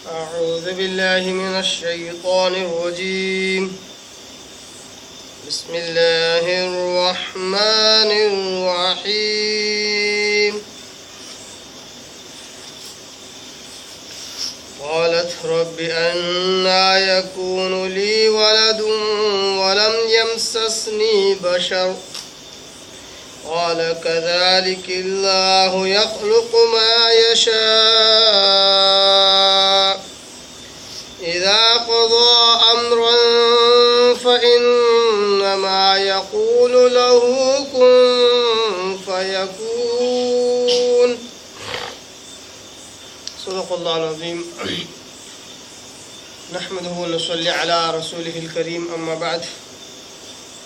أعوذ بالله من الشيطان الرجيم. بسم الله الرحمن الرحيم. قالت رب أنى يكون لي ولد ولم يمسسني بشر قال كذلك الله يخلق ما يشاء إذا قضى أمرا فإنما يقول له كن فيكون. صدق الله العظيم. نحمده ونصلي على رسوله الكريم. اما بعد.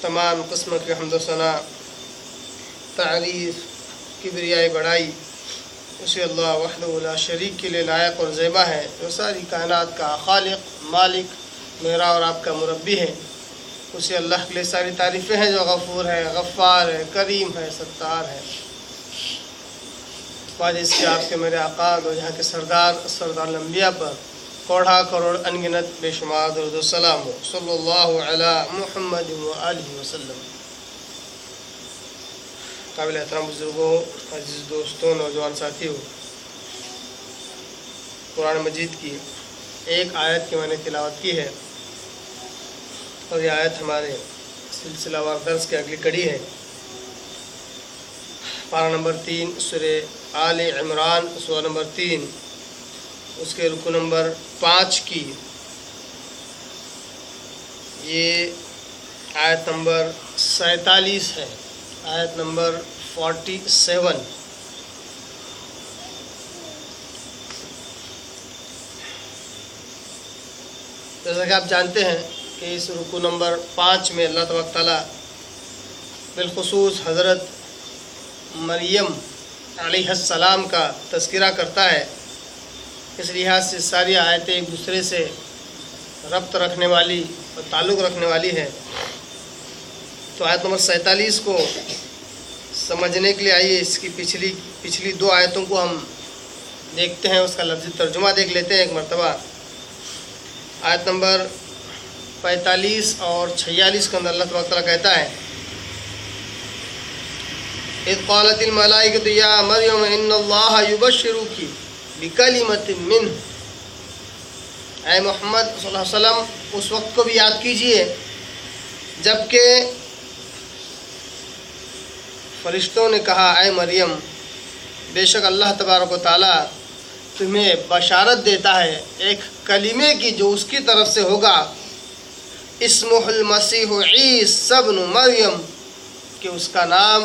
تمام قسم کی حمد و ثنا، تعریف، کبریائی، بڑائی اسی اللہ وحدہ لا شریک کے لیے لائق اور زیبا ہے، جو ساری کائنات کا خالق، مالک، میرا اور آپ کا مربی ہے. اسی اللہ کے لیے ساری تعریفیں ہیں جو غفور ہے، غفار ہے، کریم ہے، ستار ہے. بعد اس کے آپ کے میرے آقا اور یہاں کے سردار الانبیاء پر کوڑا کروڑ انگنت بے شمار درود و سلام ہو. صلی اللہ علی محمد وآلہ وسلم. قابل احترام بزرگوں، عزیز دوستوں، نوجوان ساتھیوں، قرآن مجید کی ایک آیت کی میں نے تلاوت کی ہے، اور یہ آیت ہمارے سلسلہ وار درس کی اگلی کڑی ہے. پارہ نمبر 3 سورہ آل عمران، سورہ نمبر 3، اس کے رکو نمبر 5 کی یہ آیت نمبر 47 ہے. آیت نمبر 47. جیسا کہ آپ جانتے ہیں کہ اس رکو نمبر 5 میں اللہ تبارک تعالیٰ بالخصوص حضرت مریم علیہ السلام کا تذکرہ کرتا ہے. اس لحاظ سے ساری آیتیں ایک دوسرے سے ربط رکھنے والی اور تعلق رکھنے والی ہے. تو آیت نمبر 47 کو سمجھنے کے لیے آئیے اس کی پچھلی 2 آیتوں کو ہم دیکھتے ہیں، اس کا لفظی ترجمہ دیکھ لیتے ہیں ایک مرتبہ. آیت نمبر 45 اور 46 کے اندر اللہ تبارک تعالیٰ کہتا ہے: اذ قالت الملائکۃ یا مریم ان اللہ یبشرک بکلمۃ منہ. اے محمد صلی اللہ علیہ وسلم اس وقت کو بھی یاد کیجئے جبکہ فرشتوں نے کہا: اے مریم، بے شک اللہ تبارک و تعالیٰ تمہیں بشارت دیتا ہے ایک کلمے کی جو اس کی طرف سے ہوگا، اسمہ المسیح عیسی ابن مریم، کہ اس کا نام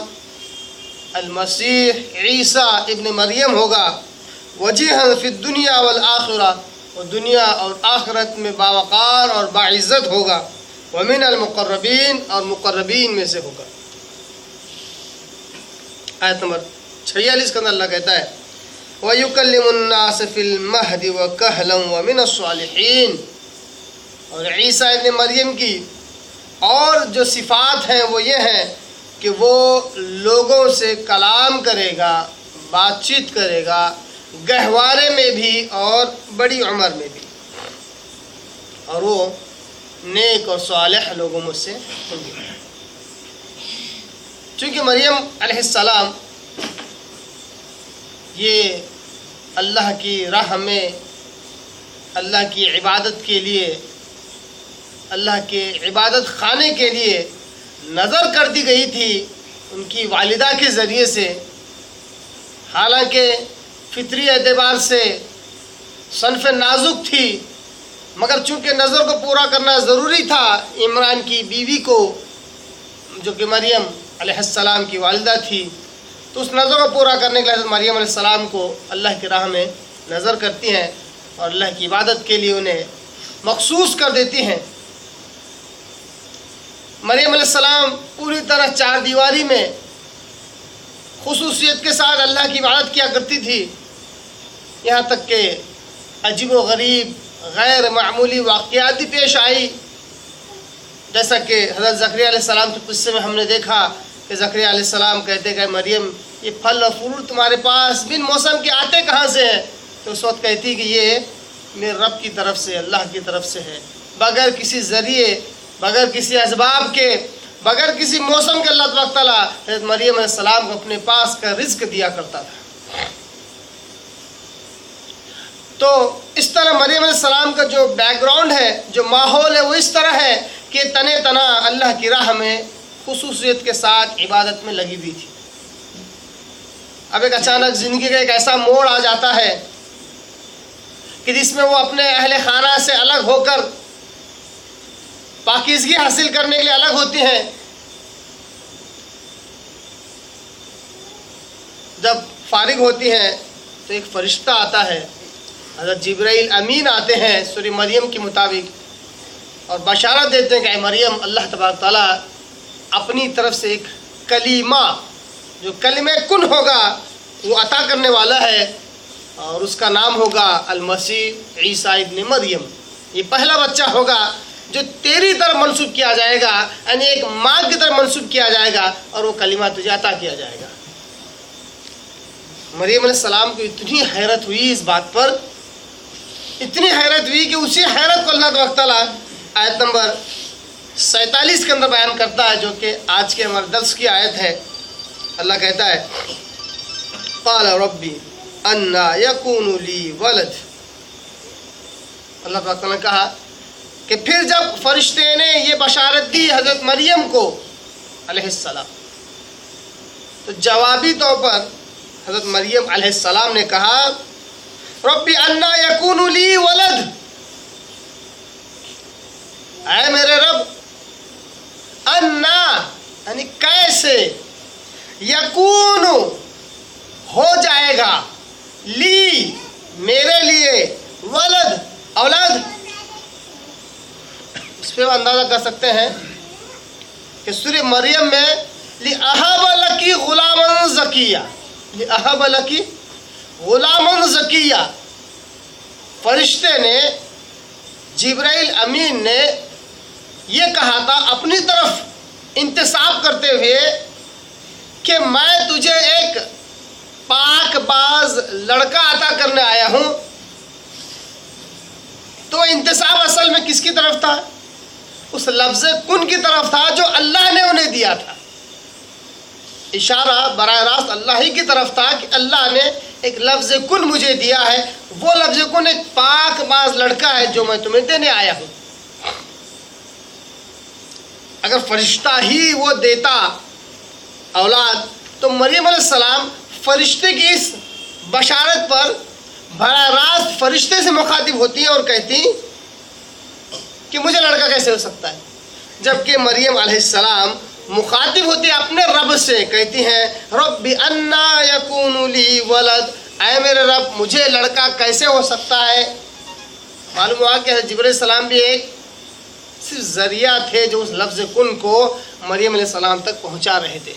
المسیح عیسیٰ ابن مریم ہوگا، وجیہا فی الدنیا والآخرہ، اور دنیا اور آخرت میں باوقار اور باعزت ہوگا، ومن المقربین، اور مقربین میں سے ہوگا. آیت نمبر 46 کے اندر اللہ کہتا ہے: وَيُكَلِّمُ النَّاسَ فِي الْمَهْدِ وَكَهْلًا وَمِنَ الصَّالِحِينَ. اور عیسیٰ ابن مریم کی اور جو صفات ہیں وہ یہ ہیں کہ وہ لوگوں سے کلام کرے گا، بات چیت کرے گا، گہوارے میں بھی اور بڑی عمر میں بھی، اور وہ نیک اور صالح لوگوں میں سے ہوں گے. چونکہ مریم علیہ السلام یہ اللہ کی راہ میں اللہ کی عبادت کے لیے، اللہ کے عبادت خانے کے لیے نظر کر دی گئی تھی ان کی والدہ کے ذریعے سے. حالانکہ فطری اعتبار سے صنف نازک تھی، مگر چونکہ نظر کو پورا کرنا ضروری تھا عمران کی بیوی کو، جو کہ مریم علیہ السلام کی والدہ تھی، تو اس نظر کو پورا کرنے کے لیے حضرت مریم علیہ السلام کو اللہ کی راہ میں نظر کرتی ہیں اور اللہ کی عبادت کے لیے انہیں مخصوص کر دیتی ہیں. مریم علیہ السلام پوری طرح 4 دیواری میں خصوصیت کے ساتھ اللہ کی عبادت کیا کرتی تھی، یہاں تک کہ عجیب و غریب غیر معمولی واقعات بھی پیش آئی. جیسا کہ حضرت زکریا علیہ السلام کے قصے میں ہم نے دیکھا کہ زکریا علیہ السلام کہتے کہ مریم یہ پھل اور پھول تمہارے پاس بن موسم کے آتے کہاں سے ہیں؟ تو اس وقت کہتی کہ یہ میرے رب کی طرف سے، اللہ کی طرف سے ہے، بغیر کسی ذریعے، بغیر کسی اسباب کے، بغیر کسی موسم کے اللہ تبارک تعالیٰ حضرت مریم علیہ السلام کو اپنے پاس کا رزق دیا کرتا تھا۔ تو اس طرح مریم علیہ السلام کا جو بیک گراؤنڈ ہے، جو ماحول ہے، وہ اس طرح ہے کہ تنے تنا اللہ کی راہ میں خصوصیت کے ساتھ عبادت میں لگی ہوئی تھی۔ اب ایک اچانک زندگی کا ایک ایسا موڑ آ جاتا ہے کہ جس میں وہ اپنے اہل خانہ سے الگ ہو کر پاکیزگی حاصل کرنے کے لیے الگ ہوتی ہیں۔ جب فارغ ہوتی ہیں تو ایک فرشتہ آتا ہے، حضرت جبرائیل امین آتے ہیں سورہ مریم کے مطابق، اور بشارت دیتے ہیں کہ اے مریم، اللہ تبارک تعالیٰ اپنی طرف سے ایک کلمہ، جو کلمہ کن ہوگا، وہ عطا کرنے والا ہے، اور اس کا نام ہوگا المسیح عیسیٰ ابن مریم۔ یہ پہلا بچہ ہوگا جو تیری طرف منسوب کیا جائے گا، یعنی ایک ماں کی طرف منسوب کیا جائے گا، اور وہ کلمہ تجھے عطا کیا جائے گا۔ مریم علیہ السلام کو اتنی حیرت ہوئی اس بات پر، اتنی حیرت ہوئی کہ اسی حیرت کو اللہ تبارک تعالیٰ آیت نمبر 47 کے اندر بیان کرتا ہے، جو کہ آج کے ہمارے درس کی آیت ہے۔ اللہ کہتا ہے قال ربی انا یکون لی ولد۔ اللہ تبارک تعالیٰ نے کہا کہ پھر جب فرشتے نے یہ بشارت دی حضرت مریم کو علیہ السلام، تو جوابی طور پر حضرت مریم علیہ السلام نے کہا ربی انا یکون لی ولد، اے میرے رب، انا یعنی کیسے، یکون ہو جائے گا، لی میرے لیے، ولد اولاد۔ اس پہ اندازہ کر سکتے ہیں کہ سورہ مریم میں لِأَهَبَ لَكِ غُلَامًا زَكِيًّا، لِأَهَبَ لَكِ غُلَامًا زَكِيًّا، فرشتے نے، جبرائیل امین نے یہ کہا تھا اپنی طرف انتساب کرتے ہوئے کہ میں تجھے ایک پاک باز لڑکا عطا کرنے آیا ہوں۔ تو انتساب اصل میں کس کی طرف تھا؟ اس لفظ کن کی طرف تھا جو اللہ نے انہیں دیا تھا۔ اشارہ براہ راست اللہ ہی کی طرف تھا کہ اللہ نے ایک لفظ کن مجھے دیا ہے، وہ لفظ کن ایک پاک باز لڑکا ہے جو میں تمہیں دینے آیا ہوں۔ اگر فرشتہ ہی وہ دیتا اولاد، تو مریم علیہ السلام فرشتے کی اس بشارت پر براہ راست فرشتے سے مخاطب ہوتی ہیں اور کہتی کہ مجھے لڑکا کیسے ہو سکتا ہے، جبکہ مریم علیہ السلام مخاطب ہوتی ہے اپنے رب سے، کہتی ہیں رب انا یکون لی ولد، اے میرے رب مجھے لڑکا کیسے ہو سکتا ہے۔ معلوم ہوا کہ جبرائیل السلام بھی ایک صرف ذریعہ تھے جو اس لفظ کن کو مریم علیہ السلام تک پہنچا رہے تھے،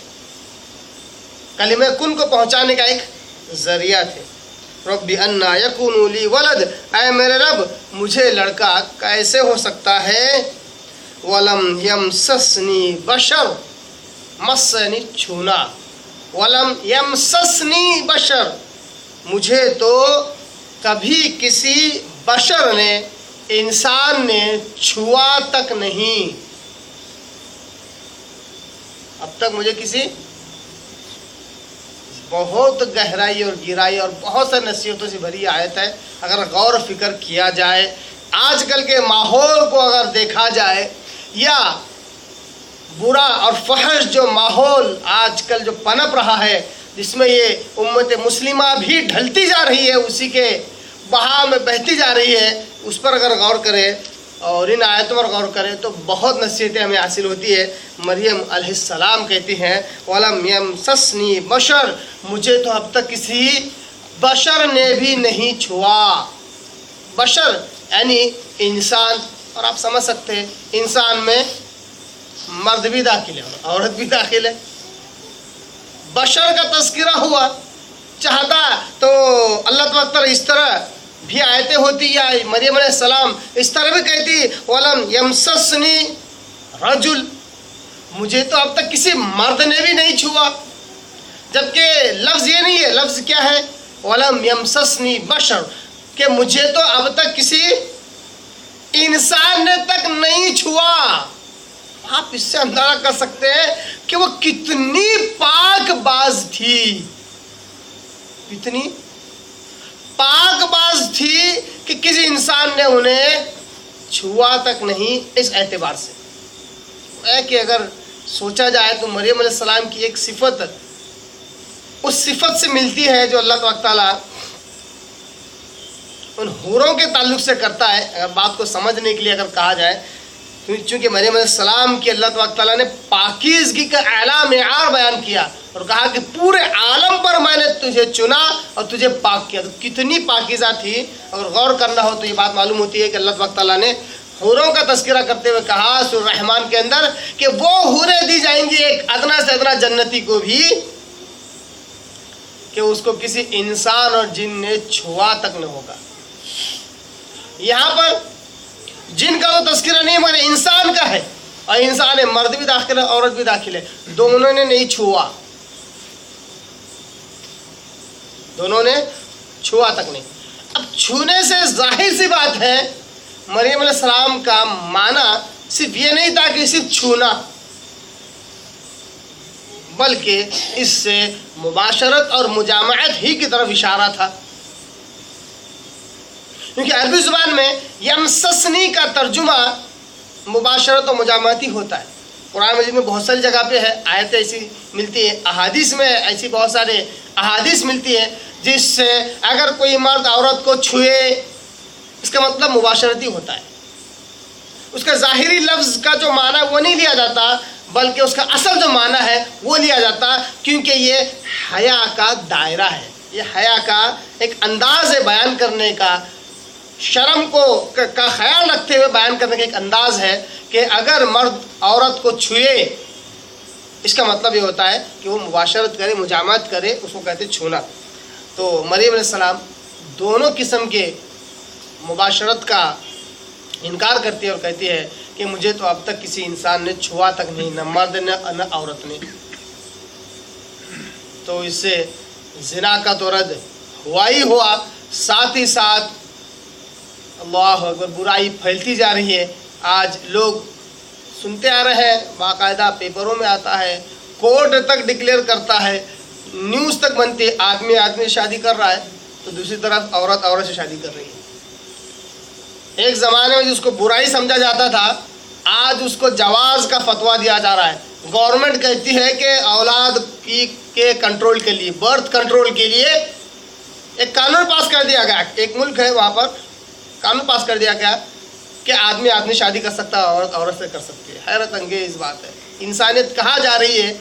کلمہ کن کو پہنچانے کا ایک ذریعہ تھے۔ رب انا یکون لی ولد، اے میرے رب مجھے لڑکا کیسے ہو سکتا ہے۔ ولم یمسسنی بشر، مس یعنی چھونا، ولم یمسسنی بشر، مجھے تو کبھی کسی بشر نے، انسان نے چھوا تک نہیں، اب تک مجھے کسی، بہت گہرائی اور گہرائی اور بہت ساری نصیحتوں سے بھری آیت ہے۔ اگر غور و فکر کیا جائے، آج کل کے ماحول کو اگر دیکھا جائے، یا برا اور فحش جو ماحول آج کل جو پنپ رہا ہے، جس میں یہ امت مسلمہ بھی ڈھلتی جا رہی ہے، اسی کے بہاؤ میں بہتی جا رہی ہے، اس پر اگر غور کرے اور ان آیتوں پر غور کریں تو بہت نصیحتیں ہمیں حاصل ہوتی ہے۔ مریم علیہ السلام کہتی ہیں وَلَمْ يَمْسَسْنِي بَشَرٌ، مجھے تو اب تک کسی بشر نے بھی نہیں چھوا۔ بشر یعنی انسان، اور آپ سمجھ سکتے ہیں انسان میں مرد بھی داخل ہے، عورت بھی داخل ہے۔ بشر کا تذکرہ ہوا، چاہتا تو اللہ تبارک تعالیٰ اس طرح بھی آیتیں ہوتی، یا مریم علیہ السلام اس طرح بھی کہتی وَلَمْ يَمْسَسْنِي رَجُلٌ، مجھے تو اب تک کسی مرد نے بھی نہیں چھوا، جبکہ لفظ یہ نہیں ہے، لفظ کیا ہے؟ وَلَمْ يَمْسَسْنِي بَشَرٌ، کہ مجھے تو اب تک کسی انسان نے تک نہیں چھوا. آپ اس سے اندازہ کر سکتے ہیں کہ وہ کتنی پاک باز تھی, کتنی پاک باز تھی کہ کسی انسان نے انہیں چھوا تک نہیں. اس اعتبار سے ہے کہ اگر سوچا جائے تو مریم علیہ السلام کی ایک صفت اس صفت سے ملتی ہے جو اللہ تبارک تعالیٰ ان حوروں کے تعلق سے کرتا ہے. اگر بات کو سمجھنے کے لیے اگر کہا جائے, چونکہ مریم علیہ السلام کی اللہ تبارک تعالیٰ نے پاکیزگی کا اعلیٰ معیار بیان کیا اور کہا کہ پورے عالم پر میں نے تجھے چنا اور تجھے پاک کیا. تو کتنی پاکیزہ تھی. اگر غور کرنا ہو تو یہ بات معلوم ہوتی ہے کہ اللہ تبارک تعالیٰ نے حوروں کا تذکرہ کرتے ہوئے کہا سورہ رحمان کے اندر کہ وہ حوریں دی جائیں گی ایک ادنا سے ادنا جنتی کو بھی کہ اس کو کسی انسان اور جن نے چھوا تک نہ ہوگا. یہاں پر جن کا تو تذکرہ نہیں مگر انسان کا ہے, اور انسان ہے, مرد بھی داخل ہے عورت بھی داخل ہے, دونوں نے نہیں چھوا, دونوں نے چھوا تک نہیں. اب چھونے سے ظاہر سی بات ہے مریم علیہ السلام کا معنی صرف یہ نہیں تھا کہ صرف چھونا, بلکہ اس سے مباشرت اور مجامعت ہی کی طرف اشارہ تھا. کیونکہ عربی زبان میں یمسسنی کا ترجمہ مباشرت و مجامعت ہی ہوتا ہے. قرآن مجید میں بہت ساری جگہ پہ ہے, آیتیں ایسی ملتی ہے, احادیث میں ایسی بہت سارے احادیث ملتی ہے جس سے اگر کوئی مرد عورت کو چھوئے اس کا مطلب مباشرت ہی ہوتا ہے. اس کا ظاہری لفظ کا جو معنی وہ نہیں لیا جاتا, بلکہ اس کا اصل جو معنی ہے وہ لیا جاتا, کیونکہ یہ حیا کا دائرہ ہے, یہ حیا کا ایک انداز ہے بیان کرنے کا, شرم کا خیال رکھتے ہوئے بیان کرنے کا ایک انداز ہے کہ اگر مرد عورت کو چھوئے اس کا مطلب یہ ہوتا ہے کہ وہ مباشرت کرے, مجامعت کرے, اس کو کہتے چھونا. تو مریم علیہ السلام دونوں قسم کے مباشرت کا انکار کرتی ہے اور کہتی ہے کہ مجھے تو اب تک کسی انسان نے چھوا تک نہیں, نہ مرد نہ عورت نے. تو اس سے زنا کا تو رد ہوا ہی ہوا, ساتھ ہی ساتھ اللہ اکبر برائی پھیلتی جا رہی ہے. آج لوگ سنتے آ رہے ہیں, باقاعدہ پیپروں میں آتا ہے, کورٹ تک ڈکلیئر کرتا ہے, نیوز تک بنتی ہے, آدمی آدمی سے شادی کر رہا ہے تو دوسری طرف عورت عورت سے شادی کر رہی ہے. ایک زمانے میں جس کو برائی سمجھا جاتا تھا آج اس کو جواز کا فتویٰ دیا جا رہا ہے. گورنمنٹ کہتی ہے کہ اولاد کے کنٹرول کے لیے, برتھ کنٹرول کے لیے ایک قانون پاس کر دیا گیا. ایک ملک ہے وہاں پر قانون پاس کر دیا گیا کہ آدمی آدمی شادی کر سکتا ہے, عورت عورت سے کر سکتی ہے. حیرت انگیز بات ہے. انسانیت کہاں جا رہی ہے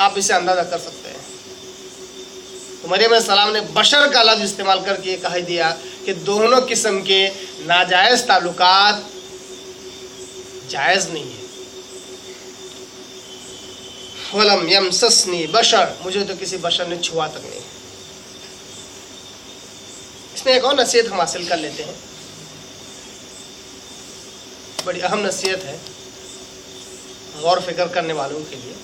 آپ اسے اندازہ کر سکتے ہیں. تو مریم علیہ السلام نے بشر کا لفظ استعمال کر کے کہہ دیا کہ دونوں قسم کے ناجائز تعلقات جائز نہیں ہے. وَلَمْ يَمْسَسْنِي بَشَرٌ, مجھے تو کسی بشر نے چھوا تک نہیں. اس میں ایک اور نصیحت ہم حاصل کر لیتے ہیں, بڑی اہم نصیحت ہے غور فکر کرنے والوں کے لیے,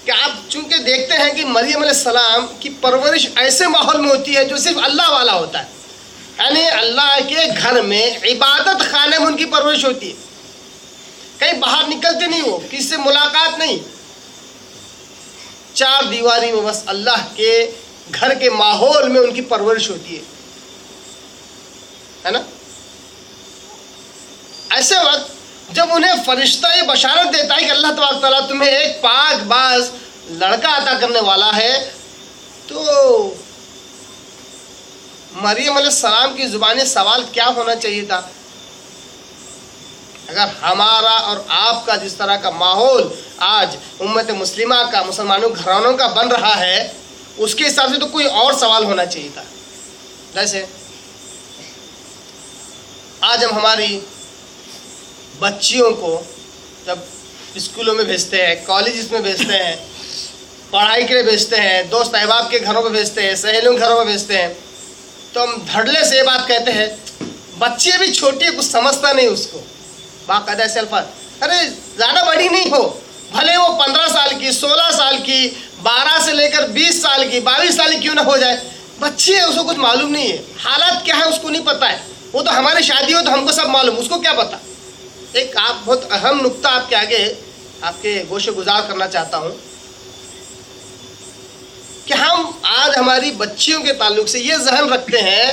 کہ آپ چونکہ دیکھتے ہیں کہ مریم علیہ السلام کی پرورش ایسے ماحول میں ہوتی ہے جو صرف اللہ والا ہوتا ہے, یعنی اللہ کے گھر میں عبادت خانے میں ان کی پرورش ہوتی ہے. کہیں باہر نکلتے نہیں, وہ کسی سے ملاقات نہیں, چار دیواری میں بس اللہ کے گھر کے ماحول میں ان کی پرورش ہوتی ہے نا. ایسے وقت جب انہیں فرشتہ یہ بشارت دیتا ہے کہ اللہ تبارک تعالیٰ تمہیں ایک پاک باز لڑکا عطا کرنے والا ہے, تو مریم علیہ السلام کی زبان سوال کیا ہونا چاہیے تھا؟ اگر ہمارا اور آپ کا جس طرح کا ماحول آج امت مسلمہ کا, مسلمانوں گھرانوں کا بن رہا ہے, اس کے حساب سے تو کوئی اور سوال ہونا چاہیے تھا. جیسے آج ہم ہماری بچیوں کو جب اسکولوں میں بھیجتے ہیں, کالجز میں بھیجتے ہیں, پڑھائی کے لیے بھیجتے ہیں, دوست احباب کے گھروں میں بھیجتے ہیں, سہیلیوں کے گھروں میں بھیجتے ہیں, تو ہم دھڑلے سے یہ بات کہتے ہیں بچی ابھی چھوٹی ہے, کچھ سمجھتا نہیں اس کو. باقاعدہ ایسے الفاظ, ارے زیادہ بڑی نہیں ہو, بھلے وہ 15 سال کی, 16 سال کی, 12 سے لے کر 20 سال کی, 22 سال کی کیوں نہ ہو جائے, بچے ہے، اس کو کچھ معلوم نہیں ہے، حالات کیا ہے اس کو نہیں پتہ ہے. وہ تو ہماری شادی ہو تو ہم کو سب معلوم، اس کو کیا پتا. ایک آپ بہت اہم نقطہ آپ کے آگے آپ کے گوشے گزار کرنا چاہتا ہوں کہ ہم آج ہماری بچیوں کے تعلق سے یہ ذہن رکھتے ہیں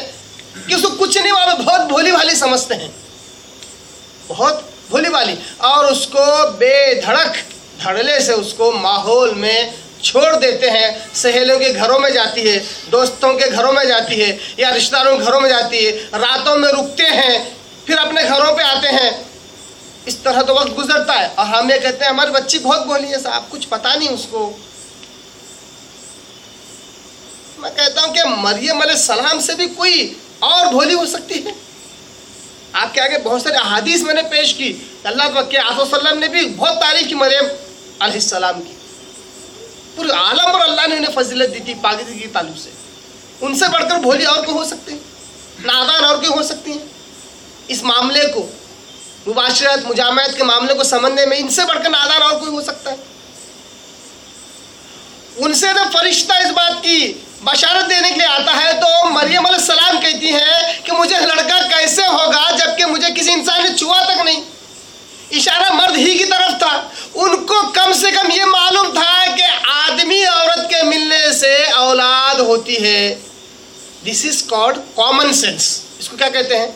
کہ اس کو کچھ نہیں معلوم، بہت بھولی بھالی سمجھتے ہیں، بہت بھولی بھالی، اور اس کو بے دھڑک دھڑلے سے اس کو ماحول میں چھوڑ دیتے ہیں. سہیلیوں کے گھروں میں جاتی ہے، دوستوں کے گھروں میں جاتی ہے، یا رشتہ داروں کے گھروں میں جاتی ہے، راتوں میں رکتے ہیں، پھر اپنے گھروں پہ آتے ہیں. اس طرح تو وقت گزرتا ہے اور ہم یہ کہتے ہیں ہماری بچی بہت بھولی ہے صاحب، کچھ پتہ نہیں اس کو. میں کہتا ہوں کہ مریم علیہ السلام سے بھی کوئی اور بھولی ہو سکتی ہے. آپ کے آگے بہت سارے احادیث میں نے پیش کی. اللہ کے آقا صلی اللہ علیہ وسلم نے بھی بہت تعریف کی مریم علیہ السلام کی. پورے عالم پر اللہ نے انہیں فضیلت دی تھی پاکیزگی کے تعلق سے. ان سے بڑھ کر بھولی اور کوئی ہو سکتے ہیں؟ نادان اور کوئی ہو سکتی ہیں؟ اس معاملے کو، مباشرت مجامعت کے معاملے کو سمجھنے میں ان سے بڑھ کر نادان اور کوئی ہو سکتا ہے؟ ان سے جب فرشتہ اس بات کی بشارت دینے کے لیے آتا ہے تو مریم علیہ السلام کہتی ہے کہ مجھے لڑکا کیسے ہوگا جبکہ مجھے کسی انسان نے چھوا تک نہیں. اشارہ مرد ہی کی طرف تھا. ان کو کم سے کم یہ معلوم تھا کہ آدمی عورت کے ملنے سے اولاد ہوتی ہے. دس از کالڈ کامن سینس. اس کو کیا کہتے ہیں؟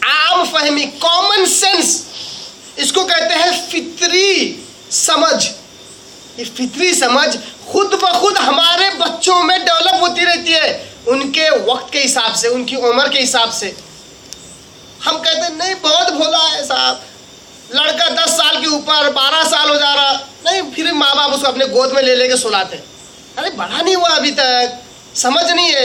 عام فہمی، کامن سینس. اس کو کہتے ہیں فطری سمجھ. یہ فطری سمجھ خود بخود ہمارے بچوں میں ڈیولپ ہوتی رہتی ہے، ان کے وقت کے حساب سے، ان کی عمر کے حساب سے. ہم کہتے ہیں نہیں بہت بھولا ہے صاحب، لڑکا 10 سال کے اوپر 12 سال ہو جا رہا، نہیں پھر ماں باپ اس کو اپنے گود میں لے کے سلاتے. ارے بڑا نہیں ہوا ابھی تک، سمجھ نہیں ہے.